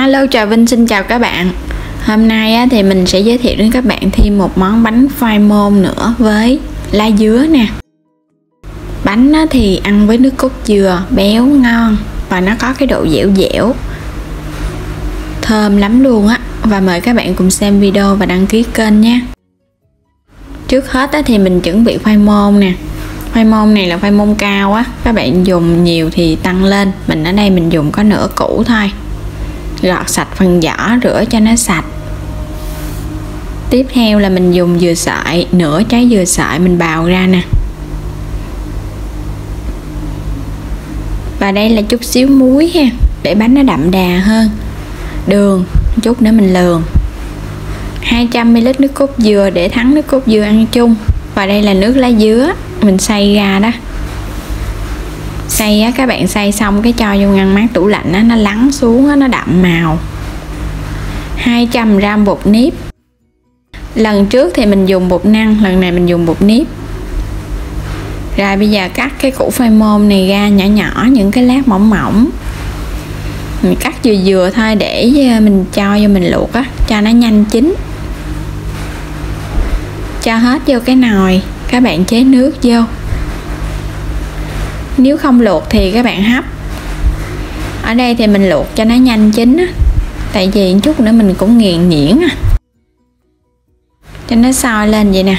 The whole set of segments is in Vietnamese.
Alo, Trà Vinh xin chào các bạn. Hôm nay thì mình sẽ giới thiệu đến các bạn thêm một món bánh khoai môn nữa với lá dứa nè. Bánh thì ăn với nước cốt dừa béo ngon và nó có cái độ dẻo dẻo, thơm lắm luôn á. Và mời các bạn cùng xem video và đăng ký kênh nha. Trước hết thì mình chuẩn bị khoai môn nè. Khoai môn này là khoai môn cao á, các bạn dùng nhiều thì tăng lên. Mình ở đây mình dùng có nửa củ thôi. Gọt sạch phần vỏ, rửa cho nó sạch. Tiếp theo là mình dùng dừa sợi, nửa trái dừa sợi mình bào ra nè. Và đây là chút xíu muối ha, để bánh nó đậm đà hơn. Đường, chút nữa mình lường. 200ml nước cốt dừa để thắng nước cốt dừa ăn chung. Và đây là nước lá dứa, mình xay ra đó. Xay á, các bạn xay xong cái cho vô ngăn mát tủ lạnh á, nó lắng xuống á, nó đậm màu. 200g bột nếp. Lần trước thì mình dùng bột năng, lần này mình dùng bột nếp. Rồi bây giờ cắt cái củ khoai môn này ra nhỏ nhỏ, những cái lát mỏng mỏng. Mình cắt vừa vừa thôi để mình cho vô mình luộc á, cho nó nhanh chín. Cho hết vô cái nồi, các bạn chế nước vô. Nếu không luộc thì các bạn hấp. Ở đây thì mình luộc cho nó nhanh chín á, tại vì chút nữa mình cũng nghiền nhuyễn à, cho nó sôi lên vậy nè.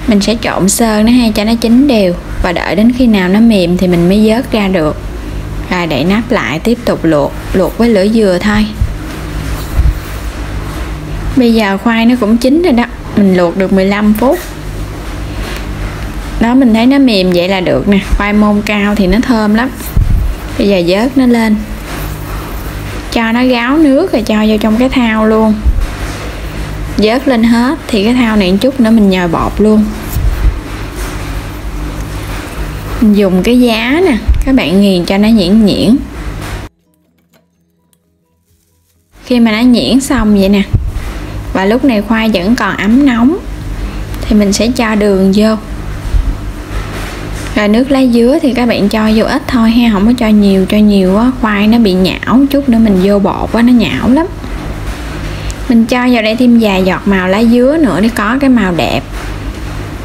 Mình sẽ trộn sơ nóให้cho nó chín đều, và đợi đến khi nào nó mềm thì mình mới vớt ra được. Rồi đậy nắp lại, tiếp tục luộc với lửa vừa thôi. Bây giờ khoai nó cũng chín rồi đó, mình luộc được 15 phút. Đó, mình thấy nó mềm vậy là được nè. Khoai môn cao thì nó thơm lắm. Bây giờ vớt nó lên, cho nó ráo nước rồi cho vô trong cái thau luôn. Vớt lên hết thì cái thau này một chút nữa mình nhồi bột luôn. Mình dùng cái giá nè, các bạn nghiền cho nó nhuyễn nhuyễn. Khi mà nó nhuyễn xong vậy nè, và lúc này khoai vẫn còn ấm nóng, thì mình sẽ cho đường vô. Rồi nước lá dứa thì các bạn cho vô ít thôi ha, không có cho nhiều á, khoai nó bị nhão. Chút nữa mình vô bột á, nó nhão lắm. Mình cho vào đây thêm vài giọt màu lá dứa nữa để có cái màu đẹp.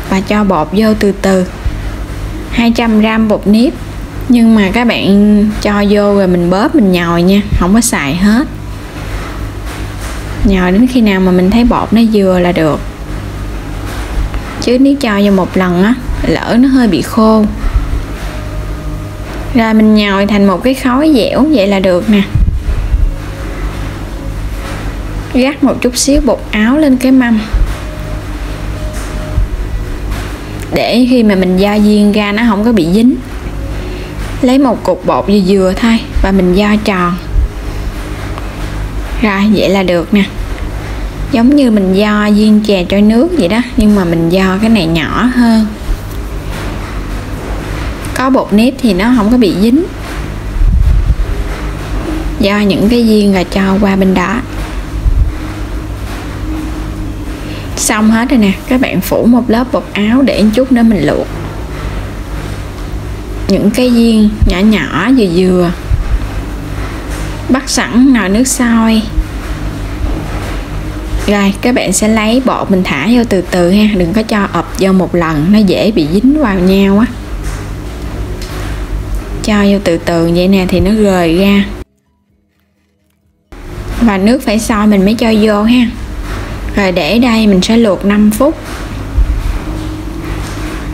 Và cho bột vô từ từ. 200g bột nếp. Nhưng mà các bạn cho vô rồi mình bóp mình nhồi nha, không có xài hết. Nhồi đến khi nào mà mình thấy bột nó vừa là được. Chứ nếu cho vô một lần á, lỡ nó hơi bị khô. Rồi mình nhồi thành một cái khối dẻo vậy là được nè. Rắc một chút xíu bột áo lên cái mâm, để khi mà mình vo viên ra nó không có bị dính. Lấy một cục bột vừa vừa thôi và mình vo tròn. Rồi vậy là được nè. Giống như mình vo viên chè trôi nước vậy đó, nhưng mà mình vo cái này nhỏ hơn. Có bột nếp thì nó không có bị dính. Vo những cái viên rồi cho qua bên đó. Xong hết rồi nè, các bạn phủ một lớp bột áo để một chút nữa mình luộc. Những cái viên nhỏ nhỏ vừa vừa. Bắt sẵn nồi nước sôi. Rồi các bạn sẽ lấy bột mình thả vô từ từ ha, đừng có cho ập vô một lần, nó dễ bị dính vào nhau á. Cho vô từ từ vậy nè thì nó rời ra. Và nước phải sôi mình mới cho vô ha. Rồi để đây mình sẽ luộc 5 phút.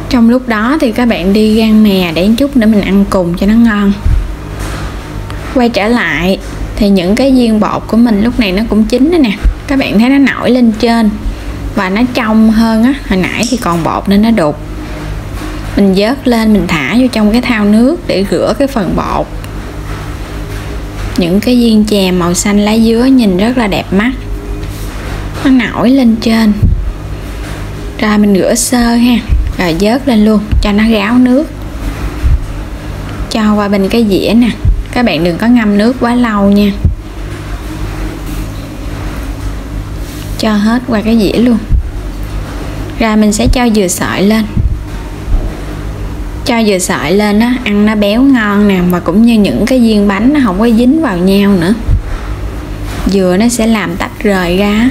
Trong lúc đó thì các bạn đi rang mè để chút nữa mình ăn cùng cho nó ngon. Quay trở lại thì những cái viên bột của mình lúc này nó cũng chín rồi nè. Các bạn thấy nó nổi lên trên và nó trong hơn á. Hồi nãy thì còn bột nên nó đục. Mình vớt lên mình thả vô trong cái thau nước để rửa cái phần bột. Những cái viên chè màu xanh lá dứa nhìn rất là đẹp mắt, nó nổi lên trên. Rồi mình rửa sơ ha, rồi vớt lên luôn cho nó ráo nước. Cho qua bên cái dĩa nè. Các bạn đừng có ngâm nước quá lâu nha. Cho hết qua cái dĩa luôn. Rồi mình sẽ cho dừa sợi lên. cho dừa sợi lên á, ăn nó béo ngon nè, và cũng như những cái viên bánh nó không có dính vào nhau nữa. Dừa nó sẽ làm tách rời ra.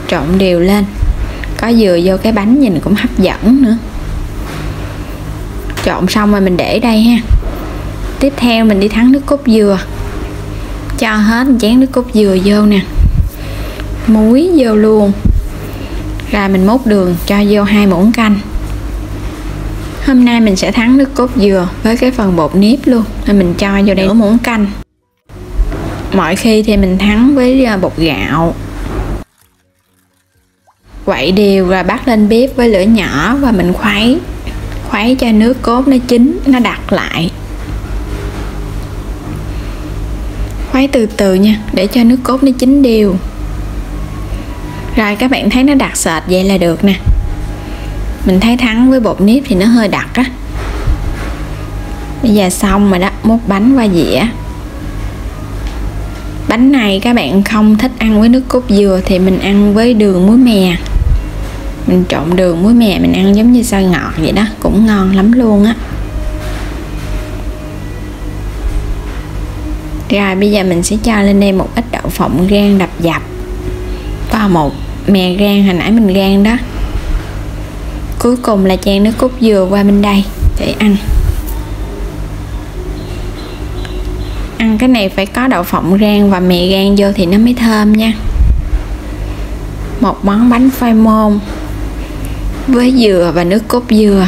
Trộn đều lên, có dừa vô cái bánh nhìn cũng hấp dẫn nữa. Trộn xong rồi mình để đây ha. Tiếp theo mình đi thắng nước cốt dừa. Cho hết chén nước cốt dừa vô nè, muối vô luôn. Rồi mình múc đường cho vô 2 muỗng canh. Hôm nay mình sẽ thắng nước cốt dừa với cái phần bột nếp luôn, nên mình cho vô đây nửa muỗng canh. Mọi khi thì mình thắng với bột gạo. Quậy đều rồi bắt lên bếp với lửa nhỏ và mình khuấy cho nước cốt nó chín, nó đặc lại. Khuấy từ từ nha, để cho nước cốt nó chín đều. Rồi các bạn thấy nó đặc sệt vậy là được nè. Mình thấy thắng với bột nếp thì nó hơi đặc á. Bây giờ xong rồi đó, múc bánh qua dĩa. Bánh này các bạn không thích ăn với nước cốt dừa thì mình ăn với đường muối mè. Mình trộn đường muối mè mình ăn giống như xôi ngọt vậy đó, cũng ngon lắm luôn á. Rồi bây giờ mình sẽ cho lên đây một ít đậu phộng rang đập dập và một mè rang hồi nãy mình rang đó. Cuối cùng là chan nước cốt dừa qua bên đây để ăn. Ăn cái này phải có đậu phộng rang và mè rang vô thì nó mới thơm nha. Một món bánh khoai môn với dừa và nước cốt dừa.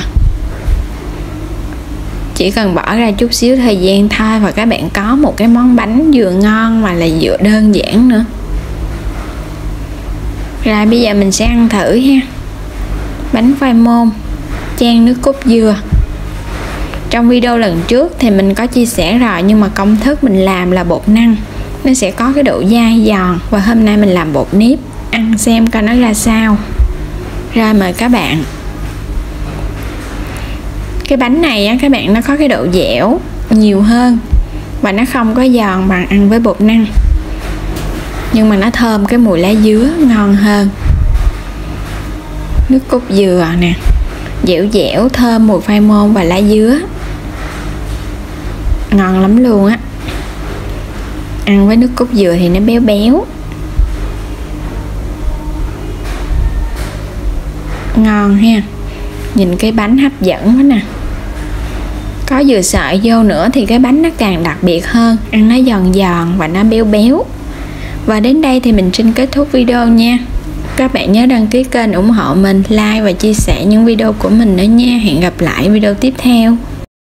Chỉ cần bỏ ra chút xíu thời gian thôi và các bạn có một cái món bánh vừa ngon mà là vừa đơn giản nữa. Rồi bây giờ mình sẽ ăn thử ha. Bánh khoai môn chan nước cốt dừa. Trong video lần trước thì mình có chia sẻ rồi, nhưng mà công thức mình làm là bột năng, nó sẽ có cái độ dai giòn, và hôm nay mình làm bột nếp, ăn xem coi nó ra sao. Rồi mời các bạn. Cái bánh này á, các bạn nó có cái độ dẻo nhiều hơn và nó không có giòn bằng ăn với bột năng, nhưng mà nó thơm cái mùi lá dứa ngon hơn. Nước cốt dừa nè, dẻo dẻo thơm mùi khoai môn và lá dứa, ngon lắm luôn á. Ăn với nước cốt dừa thì nó béo béo, ngon ha. Nhìn cái bánh hấp dẫn quá nè, có dừa sợi vô nữa thì cái bánh nó càng đặc biệt hơn, ăn nó giòn giòn và nó béo béo. Và đến đây thì mình xin kết thúc video nha. Các bạn nhớ đăng ký kênh ủng hộ mình, like và chia sẻ những video của mình nữa nha. Hẹn gặp lại video tiếp theo.